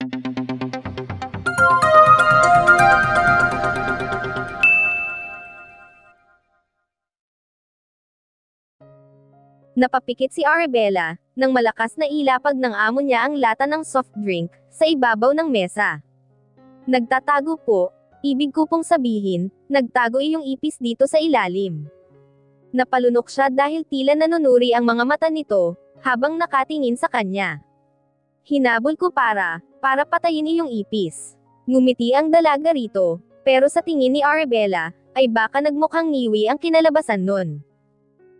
Napapikit si Arabella, nang malakas na ilapag ng amo niya ang lata ng soft drink, sa ibabaw ng mesa. Nagtatago po, ibig ko pong sabihin, nagtago iyong ipis dito sa ilalim. Napalunok siya dahil tila nanunuri ang mga mata nito, habang nakatingin sa kanya. Hinabol ko para patayin iyong ipis. Ngumiti ang dalaga rito, pero sa tingin ni Arabella, ay baka nagmukhang niwi ang kinalabasan nun.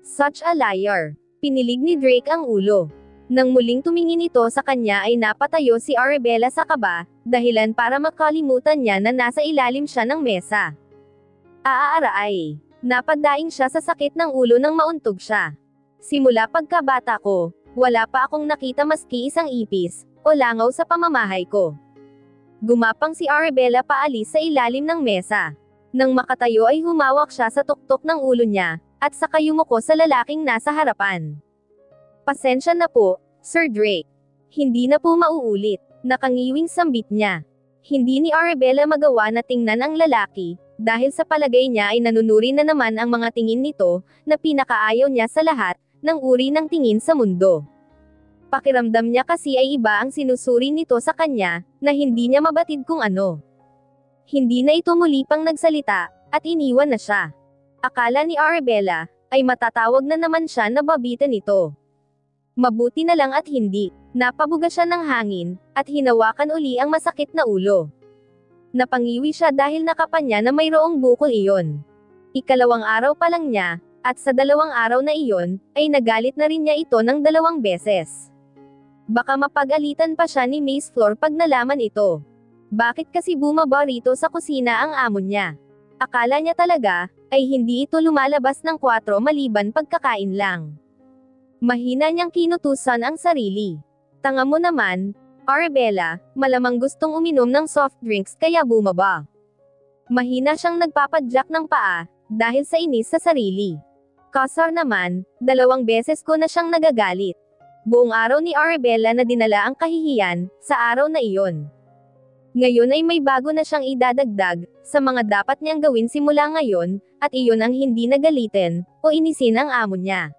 Such a liar. Pinilig ni Drake ang ulo. Nang muling tumingin ito sa kanya ay napatayo si Arabella sa kaba, dahilan para makalimutan niya na nasa ilalim siya ng mesa. Aaaray. Napadaing siya sa sakit ng ulo nang mauntog siya. Simula pagkabata ko, wala pa akong nakita maski isang ipis, o langaw sa pamamahay ko. Gumapang si Arabella paalis sa ilalim ng mesa. Nang makatayo ay humawak siya sa tuktok ng ulo niya, at saka yumuko sa lalaking nasa harapan. Pasensya na po, Sir Drake. Hindi na po mauulit. Nakangiwing sambit niya. Hindi ni Arabella magawa na tingnan ang lalaki, dahil sa palagay niya ay nanunuri na naman ang mga tingin nito, na pinakaayaw niya sa lahat, ng uri ng tingin sa mundo. Pakiramdam niya kasi ay iba ang sinusuri nito sa kanya, na hindi niya mabatid kung ano. Hindi na ito muli pang nagsalita, at iniwan na siya. Akala ni Arabella, ay matatawag na naman siya na babitan nito. Mabuti na lang at hindi. Napabuga siya ng hangin, at hinawakan uli ang masakit na ulo. Napangiwi siya dahil nakapanya na mayroong bukol iyon. Ikalawang araw pa lang niya, at sa 2 araw na iyon, ay nagalit na rin niya ito ng 2 beses. Baka mapag-alitan pa siya ni Miss Flor pag nalaman ito. Bakit kasi bumaba rito sa kusina ang amo niya? Akala niya talaga, ay hindi ito lumalabas ng 4 maliban pagkakain lang. Mahina niyang kinutusan ang sarili. Tanga mo naman, Arabella, malamang gustong uminom ng soft drinks kaya bumaba. Mahina siyang nagpapadyak ng paa, dahil sa inis sa sarili. Kasar naman, 2 beses ko na siyang nagagalit. Buong araw ni Arabella na dinala ang kahihiyan, sa araw na iyon. Ngayon ay may bago na siyang idadagdag, sa mga dapat niyang gawin simula ngayon, at iyon ang hindi nagalitin, o inisin ang amo niya.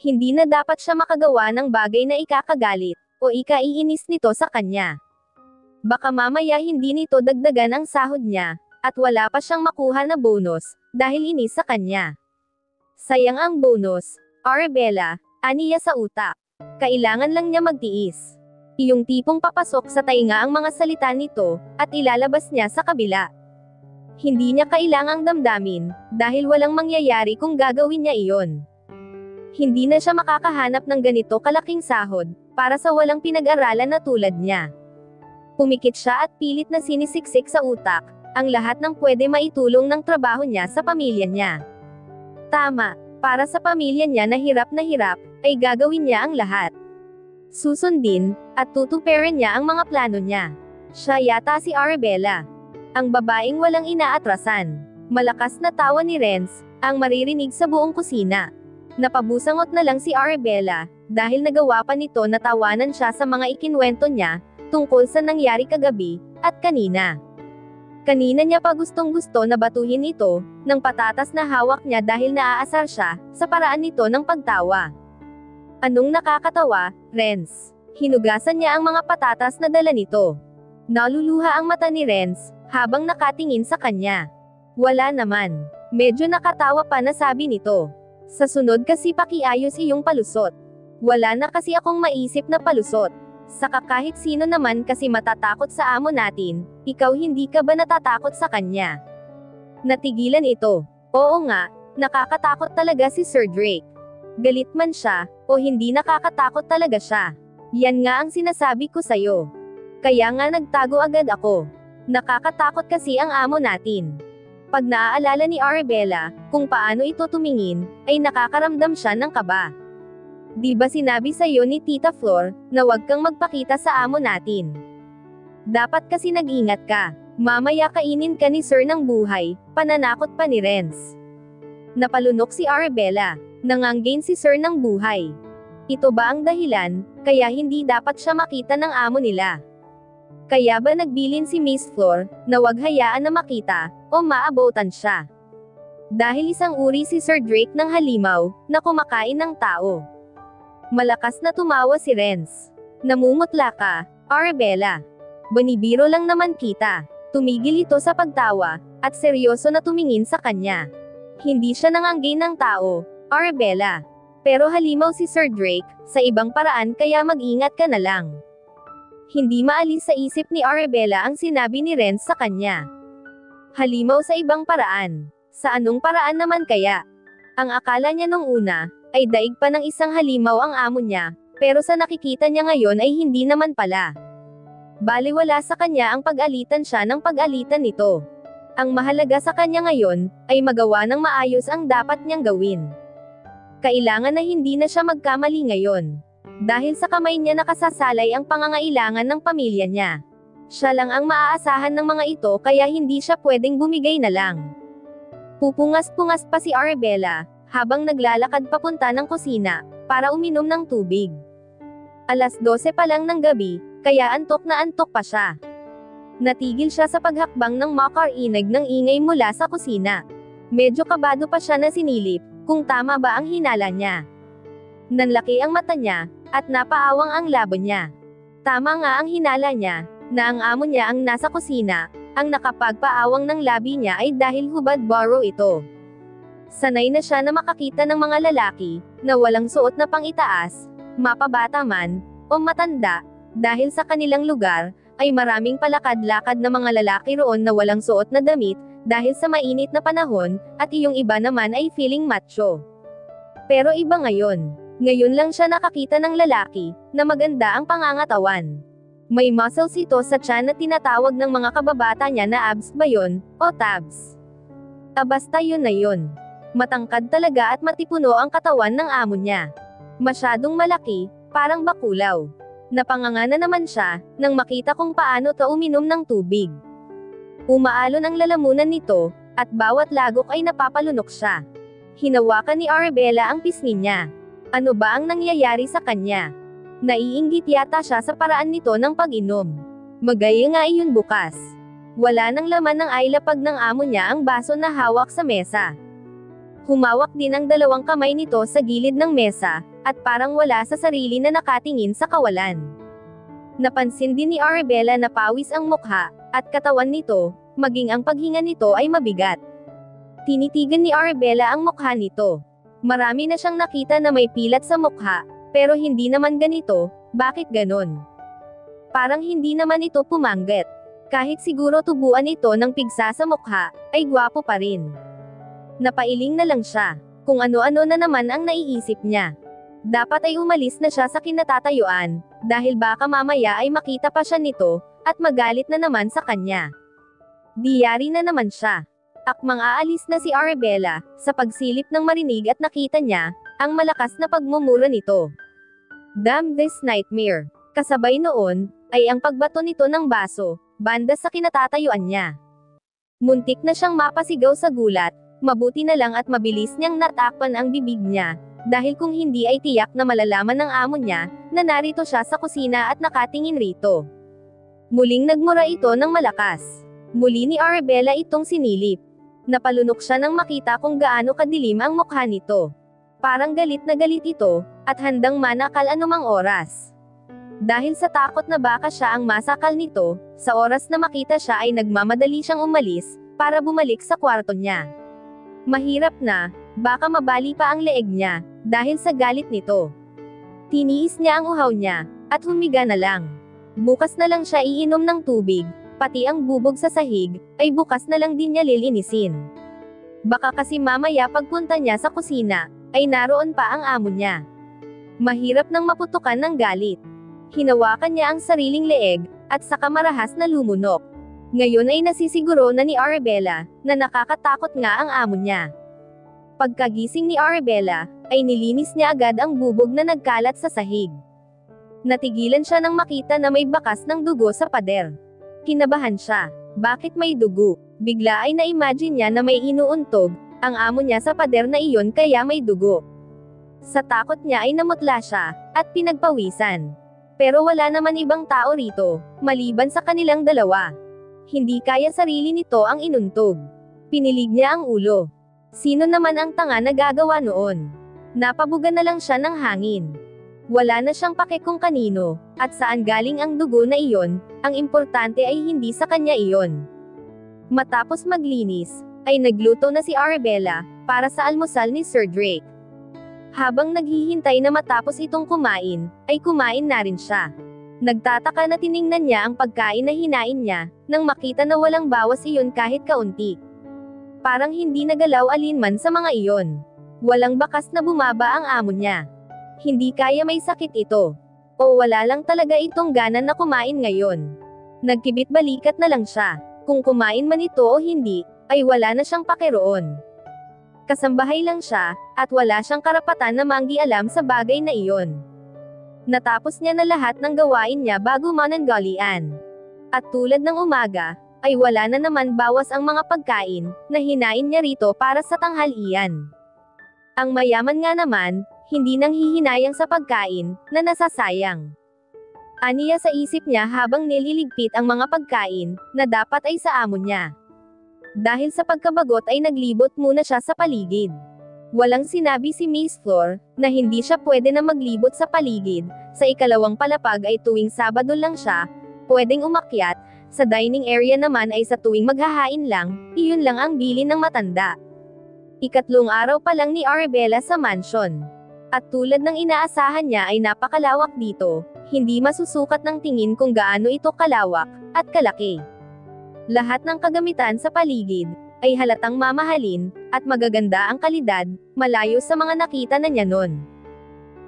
Hindi na dapat siya makagawa ng bagay na ikakagalit, o ikaiinis nito sa kanya. Baka mamaya hindi nito dagdagan ang sahod niya, at wala pa siyang makuha na bonus, dahil inis sa kanya. Sayang ang bonus, Arabella, aniya sa utak. Kailangan lang niya magtiis. Iyong tipong papasok sa tainga ang mga salita nito, at ilalabas niya sa kabila. Hindi niya kailangang damdamin, dahil walang mangyayari kung gagawin niya iyon. Hindi na siya makakahanap ng ganito kalaking sahod, para sa walang pinag-aralan na tulad niya. Pumikit siya at pilit na sinisiksik sa utak, ang lahat ng pwede maitulong ng trabaho niya sa pamilya niya. Tama, para sa pamilya niya na hirap, ay gagawin niya ang lahat. Susundin, at tutuparin niya ang mga plano niya. Siya yata si Arabella. Ang babaeng walang inaatrasan. Malakas na tawa ni Renz, ang maririnig sa buong kusina. Napabusangot na lang si Arabella, dahil nagawa pa nito na tawanan siya sa mga ikinwento niya, tungkol sa nangyari kagabi, at kanina. Kanina niya pa gustong-gusto na batuhin ito, ng patatas na hawak niya dahil naaasar siya, sa paraan nito ng pagtawa. Anong nakakatawa, Renz? Hinugasan niya ang mga patatas na dala nito. Naluluha ang mata ni Renz, habang nakatingin sa kanya. Wala naman. Medyo nakatawa pa na sabi nito. Sa sunod kasi pakiayos iyong palusot. Wala na kasi akong maisip na palusot. Saka kahit sino naman kasi matatakot sa amo natin, ikaw hindi ka ba natatakot sa kanya? Natigilan ito. Oo nga, nakakatakot talaga si Sir Drake. Galit man siya, o hindi nakakatakot talaga siya. Yan nga ang sinasabi ko sa'yo. Kaya nga nagtago agad ako. Nakakatakot kasi ang amo natin. Pag naaalala ni Arabella, kung paano ito tumingin, ay nakakaramdam siya ng kaba. Di ba sinabi sa'yo ni Tita Flor, na huwag kang magpakita sa amo natin? Dapat kasi nag-ingat ka. Mamaya kainin ka ni Sir ng buhay, pananakot pa ni Renz. Napalunok si Arabella. Nanganggain si Sir ng buhay. Ito ba ang dahilan, kaya hindi dapat siya makita ng amo nila? Kaya ba nagbilin si Miss Flor, na wag hayaan na makita, o maabutan siya? Dahil isang uri si Sir Drake ng halimaw, na kumakain ng tao. Malakas na tumawa si Renz. Namumutla ka, Arabella. Banibiro lang naman kita. Tumigil ito sa pagtawa, at seryoso na tumingin sa kanya. Hindi siya nanganggay ng tao, Arabella. Pero halimaw si Sir Drake, sa ibang paraan kaya mag-ingat ka na lang. Hindi maalis sa isip ni Arabella ang sinabi ni Renz sa kanya. Halimaw sa ibang paraan. Sa anong paraan naman kaya? Ang akala niya nung una, ay daig pa ng isang halimaw ang amo niya, pero sa nakikita niya ngayon ay hindi naman pala. Baliwala sa kanya ang pag-alitan siya ng pag-alitan nito. Ang mahalaga sa kanya ngayon, ay magawa ng maayos ang dapat niyang gawin. Kailangan na hindi na siya magkamali ngayon. Dahil sa kamay niya nakasasalay ang pangangailangan ng pamilya niya. Siya lang ang maaasahan ng mga ito kaya hindi siya pwedeng bumigay na lang. Pupungas-pungas pa si Arabella, habang naglalakad papunta ng kusina, para uminom ng tubig. Alas 12 pa lang ng gabi, kaya antok na antok pa siya. Natigil siya sa paghakbang ng makarinig ng ingay mula sa kusina. Medyo kabado pa siya na sinilip, kung tama ba ang hinala niya. Nanlaki ang mata niya, at napaawang ang labo niya. Tama nga ang hinala niya, na ang amo niya ang nasa kusina, ang nakapagpaawang ng labi niya ay dahil hubad borrow ito. Sanay na siya na makakita ng mga lalaki, na walang suot na pangitaas, mapabata man, o matanda, dahil sa kanilang lugar, ay maraming palakad-lakad na mga lalaki roon na walang suot na damit, dahil sa mainit na panahon, at iyong iba naman ay feeling macho. Pero iba ngayon. Ngayon lang siya nakakita ng lalaki, na maganda ang pangangatawan. May muscles ito sa tiyan na tinatawag ng mga kababata niya na abs ba yun, o tabs? Basta yun na yun. Matangkad talaga at matipuno ang katawan ng amo niya. Masyadong malaki, parang bakulaw. Napanganga na naman siya, nang makita kung paano ta uminom ng tubig. Umaalon ang lalamunan nito, at bawat lagok ay napapalunok siya. Hinawakan ni Arabella ang pisngi niya. Ano ba ang nangyayari sa kanya? Naiinggit yata siya sa paraan nito ng pag-inom. Magaya nga iyon bukas. Wala nang laman ng ailapag ng amo niya ang baso na hawak sa mesa. Humawak din ang dalawang kamay nito sa gilid ng mesa, at parang wala sa sarili na nakatingin sa kawalan. Napansin din ni Arabella na pawis ang mukha, at katawan nito, maging ang paghinga nito ay mabigat. Tinitigan ni Arabella ang mukha nito. Marami na siyang nakita na may pilat sa mukha, pero hindi naman ganito, bakit ganon? Parang hindi naman ito pumanggat. Kahit siguro tubuan ito ng pigsa sa mukha, ay gwapo pa rin. Napailing na lang siya, kung ano-ano na naman ang naiisip niya. Dapat ay umalis na siya sa kinatatayuan, dahil baka mamaya ay makita pa siya nito, at magalit na naman sa kanya. Diyari na naman siya. Akmang aalis na si Arabella, sa pagsilip ng marinig at nakita niya, ang malakas na pagmumura nito. Damn this nightmare. Kasabay noon, ay ang pagbato nito ng baso, banda sa kinatatayuan niya. Muntik na siyang mapasigaw sa gulat, mabuti na lang at mabilis niyang natakpan ang bibig niya, dahil kung hindi ay tiyak na malalaman ng amo niya, na narito siya sa kusina at nakatingin rito. Muling nagmura ito ng malakas. Muli ni Arabella itong sinilip. Napalunok siya nang makita kung gaano kadilim ang mukha nito. Parang galit na galit ito, at handang manakal anumang oras. Dahil sa takot na baka siya ang masakal nito, sa oras na makita siya ay nagmamadali siyang umalis, para bumalik sa kwarto niya. Mahirap na, baka mabali pa ang leeg niya, dahil sa galit nito. Tiniis niya ang uhaw niya, at humiga na lang. Bukas na lang siya iinom ng tubig. Pati ang bubog sa sahig, ay bukas na lang din niya lilinisin. Baka kasi mamaya pagpunta niya sa kusina, ay naroon pa ang amo niya. Mahirap nang maputukan ng galit. Hinawakan niya ang sariling leeg, at saka marahas na lumunok. Ngayon ay nasisiguro na ni Arabella, na nakakatakot nga ang amo niya. Pagkagising ni Arabella, ay nilinis niya agad ang bubog na nagkalat sa sahig. Natigilan siya nang makita na may bakas ng dugo sa pader. Kinabahan siya. Bakit may dugo? Bigla ay na-imagine niya na may inuuntog, ang amo niya sa pader na iyon kaya may dugo. Sa takot niya ay namutla siya, at pinagpawisan. Pero wala naman ibang tao rito, maliban sa kanilang dalawa. Hindi kaya sarili nito ang inuntog. Pinilig niya ang ulo. Sino naman ang tanga na gagawa noon? Napabuga na lang siya ng hangin. Wala na siyang pake kung kanino, at saan galing ang dugo na iyon, ang importante ay hindi sa kanya iyon. Matapos maglinis, ay nagluto na si Arabella, para sa almusal ni Sir Drake. Habang naghihintay na matapos itong kumain, ay kumain na rin siya. Nagtataka na tiningnan niya ang pagkain na hinain niya, nang makita na walang bawas iyon kahit kaunti. Parang hindi nagalaw alinman sa mga iyon. Walang bakas na bumaba ang amo niya. Hindi kaya may sakit ito. O wala lang talaga itong gana na kumain ngayon. Nagkibit balikat na lang siya. Kung kumain man ito o hindi, ay wala na siyang pakiroon. Kasambahay lang siya, at wala siyang karapatan na manggialam sa bagay na iyon. Natapos niya na lahat ng gawain niya bago mananggalian. At tulad ng umaga, ay wala na naman bawas ang mga pagkain, na hinain niya rito para sa tanghalian. Ang mayaman nga naman, hindi nang hihinayang sa pagkain, na nasasayang. Aniya sa isip niya habang nililigpit ang mga pagkain, na dapat ay sa amo niya. Dahil sa pagkabagot ay naglibot muna siya sa paligid. Walang sinabi si Miss Flor, na hindi siya pwede na maglibot sa paligid, sa ikalawang palapag ay tuwing Sabado lang siya, pwedeng umakyat, sa dining area naman ay sa tuwing maghahain lang, iyon lang ang bilin ng matanda. Ikatlong araw pa lang ni Arabella sa mansion. At tulad ng inaasahan niya ay napakalawak dito, hindi masusukat ng tingin kung gaano ito kalawak, at kalaki. Lahat ng kagamitan sa paligid, ay halatang mamahalin, at magaganda ang kalidad, malayo sa mga nakita na niya noon.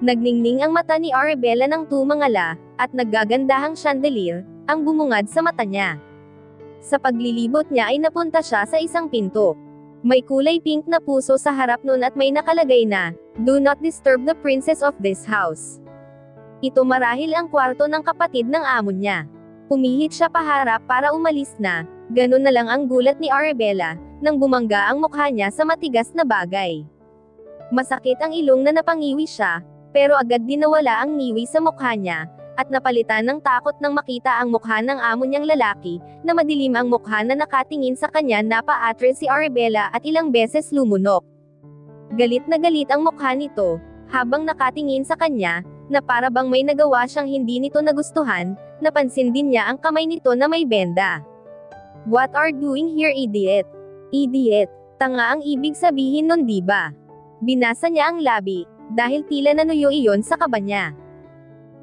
Nagningning ang mata ni Arabella ng tumangala, at naggagandahang chandelier, ang bumungad sa mata niya. Sa paglilibot niya ay napunta siya sa isang pinto. May kulay pink na puso sa harap nun at may nakalagay na, "Do not disturb the princess of this house." Ito marahil ang kwarto ng kapatid ng amo niya. Pumihit siya paharap para umalis na, ganun na lang ang gulat ni Arabella, nang bumangga ang mukha niya sa matigas na bagay. Masakit ang ilong na napangiwi siya, pero agad din nawala ang ngiwi sa mukha niya, at napalitan ng takot nang makita ang mukha ng amo niyang lalaki, na madilim ang mukha na nakatingin sa kanya. Napa-atre si Arabella at ilang beses lumunok. Galit na galit ang mukha nito, habang nakatingin sa kanya, na para bang may nagawa siyang hindi nito nagustuhan. Napansin din niya ang kamay nito na may benda. "What are doing here, idiot?" Idiot. Tanga ang ibig sabihin nun, diba? Binasa niya ang labi, dahil tila nanuyo iyon sa kaba niya.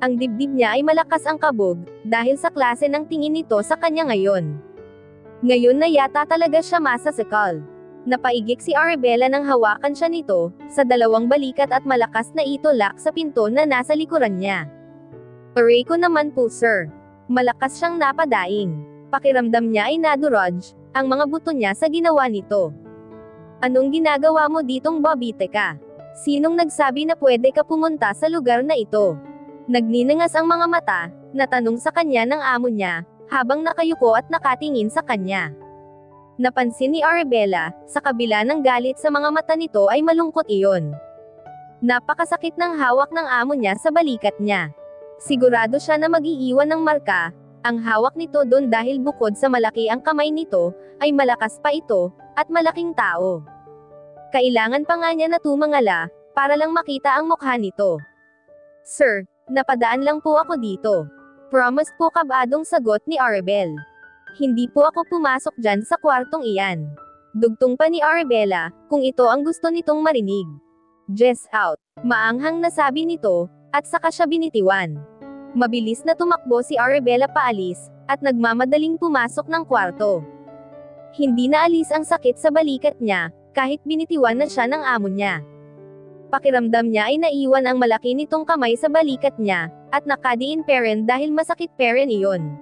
Ang dibdib niya ay malakas ang kabog, dahil sa klase ng tingin nito sa kanya ngayon. Ngayon na yata talaga siya masasakal. Napaigik si Arabella nang hawakan siya nito, sa dalawang balikat at malakas na itulak sa pinto na nasa likuran niya. "Aray ko naman po, sir." Malakas siyang napadaing. Pakiramdam niya ay nadurog, ang mga buto niya sa ginawa nito. "Anong ginagawa mo ditong Bobby? Teka? Sinong nagsabi na pwede ka pumunta sa lugar na ito?" Nagninangas ang mga mata, na tanong sa kanya ng amo niya, habang nakayuko at nakatingin sa kanya. Napansin ni Arabella, sa kabila ng galit sa mga mata nito ay malungkot iyon. Napakasakit ng hawak ng amo niya sa balikat niya. Sigurado siya na mag-iiwan ng marka, ang hawak nito doon dahil bukod sa malaki ang kamay nito, ay malakas pa ito, at malaking tao. Kailangan pa nga niya na tumangala, para lang makita ang mukha nito. "Sir, napadaan lang po ako dito." "Promise po," kabadong sagot ni Arabel. "Hindi po ako pumasok dyan sa kwartong iyan." Dugtong pa ni Arabella, kung ito ang gusto nitong marinig. "Just out." Maanghang nasabi nito, at saka siya binitiwan. Mabilis na tumakbo si Arabella paalis, at nagmamadaling pumasok ng kwarto. Hindi naalis ang sakit sa balikat niya, kahit binitiwan na siya ng amo niya. Pakiramdam niya ay naiwan ang malaki nitong kamay sa balikat niya, at nakadiin pa rin dahil masakit pa rin iyon.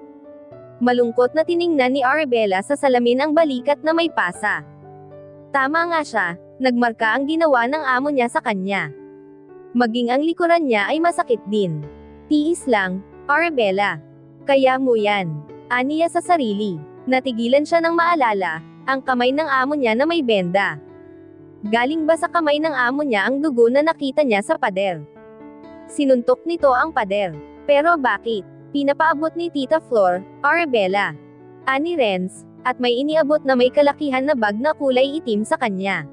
Malungkot na tiningnan ni Arabella sa salamin ang balikat na may pasa. Tama nga siya, nagmarka ang ginawa ng amo niya sa kanya. Maging ang likuran niya ay masakit din. "Tiis lang, Arabella. Kaya mo yan." Aniya sa sarili. Natigilan siya nang maalala, ang kamay ng amo niya na may benda. Galing ba sa kamay ng amo niya ang dugo na nakita niya sa pader? Sinuntok nito ang pader. Pero bakit? Pinapaabot ni Tita Flor, Arabella. Ani Renz, at may iniabot na may kalakihan na bag na kulay itim sa kanya.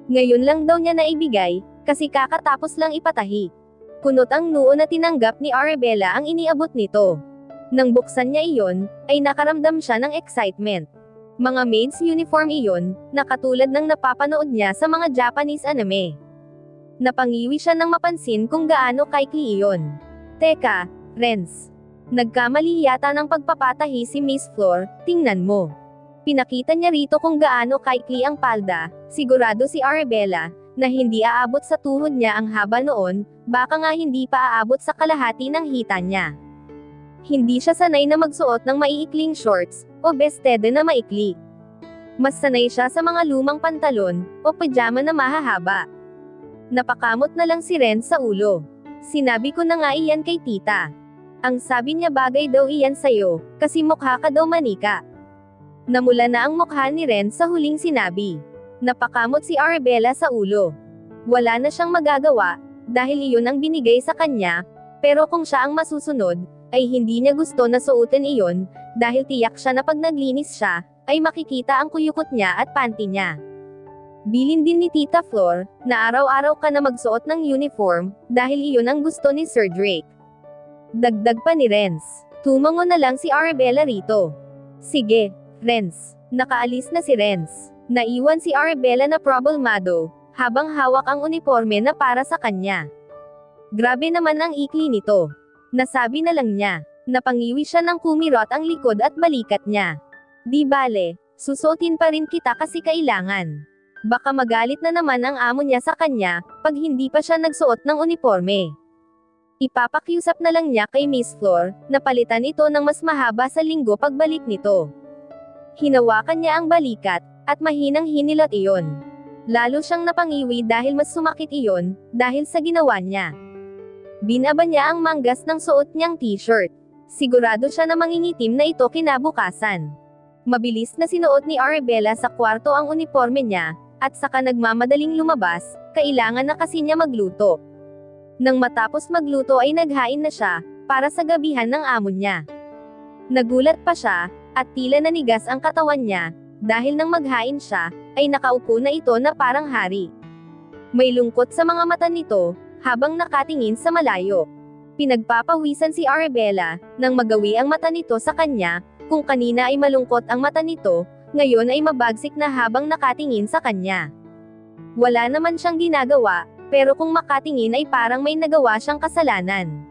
Ngayon lang daw niya naibigay, kasi kakatapos lang ipatahi. Kunot ang noo na tinanggap ni Arabella ang iniabot nito. Nang buksan niya iyon, ay nakaramdam siya ng excitement. Mga maid's uniform iyon, na katulad ng napapanood niya sa mga Japanese anime. Napangiwi siya nang mapansin kung gaano kaikli iyon. Teka, Renz. Nagkamali yata ng pagpapatahi si Miss Flor, tingnan mo. Pinakita niya rito kung gaano kaikli ang palda, sigurado si Arabella, na hindi aabot sa tuhod niya ang haba noon, baka nga hindi pa aabot sa kalahati ng hita niya. Hindi siya sanay na magsuot ng maiikling shorts, o bestede na maikli. Mas sanay siya sa mga lumang pantalon, o pajama na mahahaba. Napakamot na lang si Ren sa ulo. Sinabi ko na nga iyan kay tita. Ang sabi niya bagay daw iyan sa'yo, kasi mukha ka daw manika. Namula na ang mukha ni Ren sa huling sinabi. Napakamot si Arabella sa ulo. Wala na siyang magagawa, dahil iyon ang binigay sa kanya, pero kung siya ang masusunod, ay hindi niya gusto na suotin iyon, dahil tiyak siya na pag naglinis siya, ay makikita ang kuyukot niya at panty niya. Bilin din ni Tita Flor, na araw-araw ka na magsuot ng uniform, dahil iyon ang gusto ni Sir Drake. Dagdag pa ni Renz. Tumango na lang si Arabella rito. Sige, Renz. Nakaalis na si Renz. Naiwan si Arabella na problemado, habang hawak ang uniforme na para sa kanya. Grabe naman ang ikli nito. Nasabi na lang niya. Napangiwi siya ng kumirot ang likod at balikat niya. Di bale, susuotin pa rin kita kasi kailangan. Baka magalit na naman ang amo niya sa kanya, pag hindi pa siya nagsuot ng uniforme. Ipapakiusap na lang niya kay Miss Flor, na palitan ito ng mas mahaba sa linggo pagbalik nito. Hinawakan niya ang balikat, at mahinang hinilot iyon. Lalo siyang napangiwi dahil mas sumakit iyon, dahil sa ginawa niya. Binaba niya ang manggas ng suot niyang t-shirt. Sigurado siya na mangingitim na ito kinabukasan. Mabilis na sinuot ni Arabella sa kwarto ang uniforme niya, at saka nagmamadaling lumabas, kailangan na kasi niya magluto. Nang matapos magluto ay naghain na siya, para sa gabihan ng amo niya. Nagulat pa siya, at tila nanigas ang katawan niya, dahil nang maghain siya, ay nakaupo na ito na parang hari. May lungkot sa mga mata nito, habang nakatingin sa malayo. Pinagpapawisan si Arabella, nang magawi ang mata nito sa kanya, kung kanina ay malungkot ang mata nito, ngayon ay mabagsik na habang nakatingin sa kanya. Wala naman siyang ginagawa, pero kung makatingin ay parang may nagawa siyang kasalanan.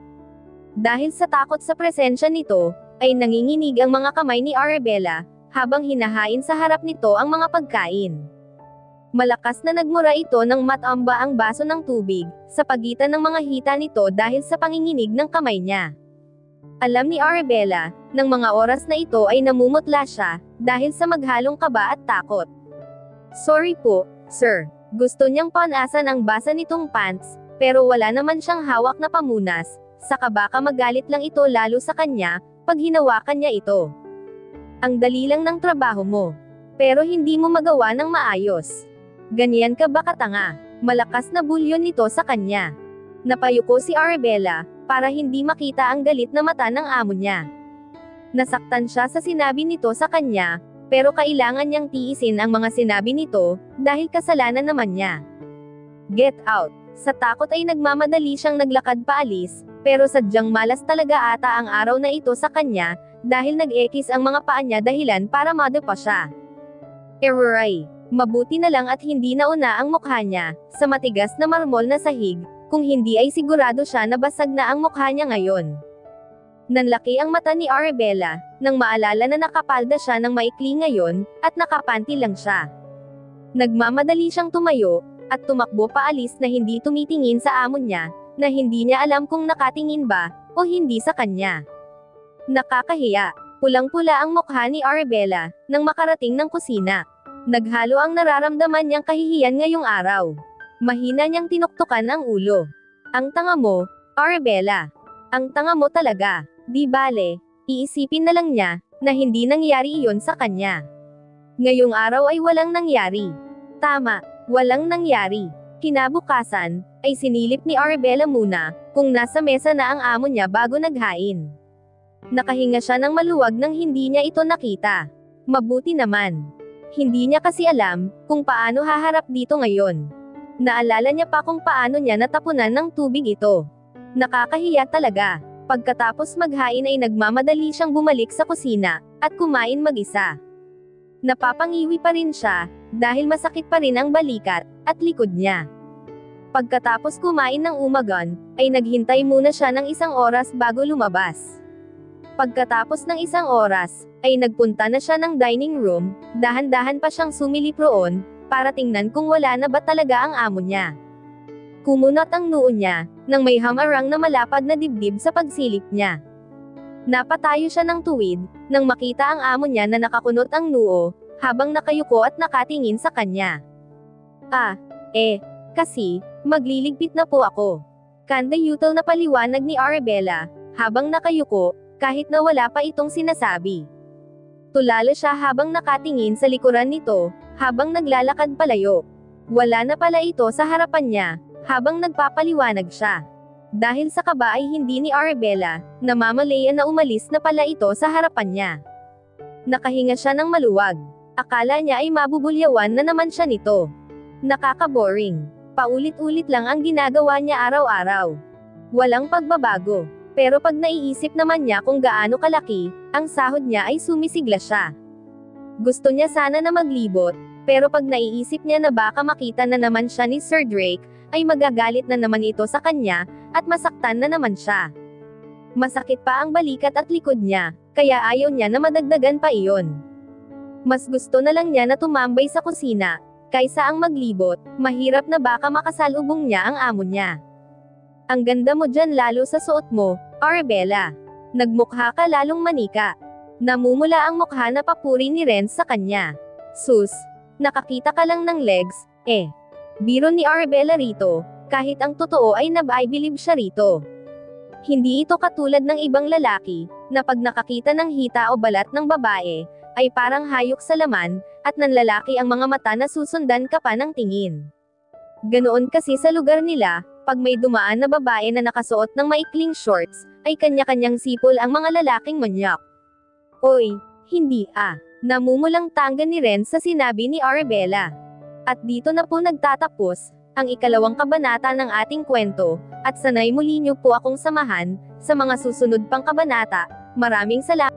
Dahil sa takot sa presensya nito, ay nanginginig ang mga kamay ni Arabella, habang hinahain sa harap nito ang mga pagkain. Malakas na nagmura ito nang matamba ang baso ng tubig, sa pagitan ng mga hita nito dahil sa panginginig ng kamay niya. Alam ni Arabella, ng mga oras na ito ay namumutla siya, dahil sa maghalong kaba at takot. Sorry po, sir. Gusto niyang panasan ang basa nitong pants, pero wala naman siyang hawak na pamunas, saka baka magalit lang ito lalo sa kanya, pag hinawakan niya ito. Ang dali lang ng trabaho mo. Pero hindi mo magawa ng maayos. Ganyan ka ba katanga? Malakas na bulyon nito sa kanya. Napayuko si Arabella, para hindi makita ang galit na mata ng amo niya. Nasaktan siya sa sinabi nito sa kanya, pero kailangan niyang tiisin ang mga sinabi nito, dahil kasalanan naman niya. Get out! Sa takot ay nagmamadali siyang naglakad paalis, pero sadyang malas talaga ata ang araw na ito sa kanya, dahil nag-ekis ang mga paa niya dahilan para madapa siya. Eroray! Mabuti na lang at hindi nauna ang mukha niya, sa matigas na marmol na sahig, kung hindi ay sigurado siya na basag na ang mukha niya ngayon. Nanlaki ang mata ni Arabella, nang maalala na nakapalda siya ng maikli ngayon, at nakapanti lang siya. Nagmamadali siyang tumayo, at tumakbo paalis na hindi tumitingin sa amo niya, na hindi niya alam kung nakatingin ba, o hindi sa kanya. Nakakahiya. Pulang-pula ang mukha ni Arabella, nang makarating ng kusina. Naghalo ang nararamdaman niyang kahihiyan ngayong araw. Mahina niyang tinuktukan ang ulo. Ang tanga mo, Arabella. Ang tanga mo talaga. Di bale, iisipin na lang niya, na hindi nangyari iyon sa kanya. Ngayong araw ay walang nangyari. Tama, walang nangyari. Kinabukasan, ay sinilip ni Arabella muna, kung nasa mesa na ang amo niya bago naghain. Nakahinga siya ng maluwag nang hindi niya ito nakita. Mabuti naman. Hindi niya kasi alam, kung paano haharap dito ngayon. Naalala niya pa kung paano niya natapunan ng tubig ito. Nakakahiya talaga. Pagkatapos maghain ay nagmamadali siyang bumalik sa kusina, at kumain mag-isa. Napapangiwi pa rin siya, dahil masakit pa rin ang balikat, at likod niya. Pagkatapos kumain ng umagon, ay naghintay muna siya ng 1 oras bago lumabas. Pagkatapos ng 1 oras, ay nagpunta na siya ng dining room, dahan-dahan pa siyang sumilip roon, para tingnan kung wala na ba talaga ang amo niya. Kumunot ang noo niya, nang may hamarang na malapad na dibdib sa pagsilip niya. Napatayo siya ng tuwid, nang makita ang amo niya na nakakunot ang noo, habang nakayuko at nakatingin sa kanya. Kasi, magliligpit na po ako. Kandayutal na paliwanag ni Arabella, habang nakayuko, kahit na wala pa itong sinasabi. Tulala siya habang nakatingin sa likuran nito, habang naglalakad palayo. Wala na pala ito sa harapan niya, habang nagpapaliwanag siya. Dahil sa kaba ay hindi ni Arabella, namamalayan na umalis na pala ito sa harapan niya. Nakahinga siya ng maluwag. Akala niya ay mabubulyawan na naman siya nito. Nakaka-boring. Paulit-ulit lang ang ginagawa niya araw-araw. Walang pagbabago. Pero pag naiisip naman niya kung gaano kalaki, ang sahod niya ay sumisigla siya. Gusto niya sana na maglibot, pero pag naiisip niya na baka makita na naman siya ni Sir Drake, ay magagalit na naman ito sa kanya, at masaktan na naman siya. Masakit pa ang balikat at likod niya, kaya ayaw niya na madagdagan pa iyon. Mas gusto na lang niya na tumambay sa kusina, kaysa ang maglibot, mahirap na baka makasalubong niya ang amo niya. Ang ganda mo dyan lalo sa suot mo, Arabella. Nagmukha ka lalong manika. Namumula ang mukha na papuri ni Renz sa kanya. Sus, nakakita ka lang ng legs, Biro ni Arabella rito, kahit ang totoo ay I believe siya rito. Hindi ito katulad ng ibang lalaki, na pag nakakita ng hita o balat ng babae, ay parang hayok sa laman, at nanlalaki ang mga mata na susundan ka pa ng tingin. Ganoon kasi sa lugar nila, pag may dumaan na babae na nakasuot ng maikling shorts, ay kanya-kanyang sipol ang mga lalaking manyak. Oy, hindi Namumulang tangga ni Renz sa sinabi ni Arabella. At dito na po nagtatapos, ang 2 kabanata ng ating kwento, at sanay muli niyo po akong samahan, sa mga susunod pang kabanata. Maraming salamat.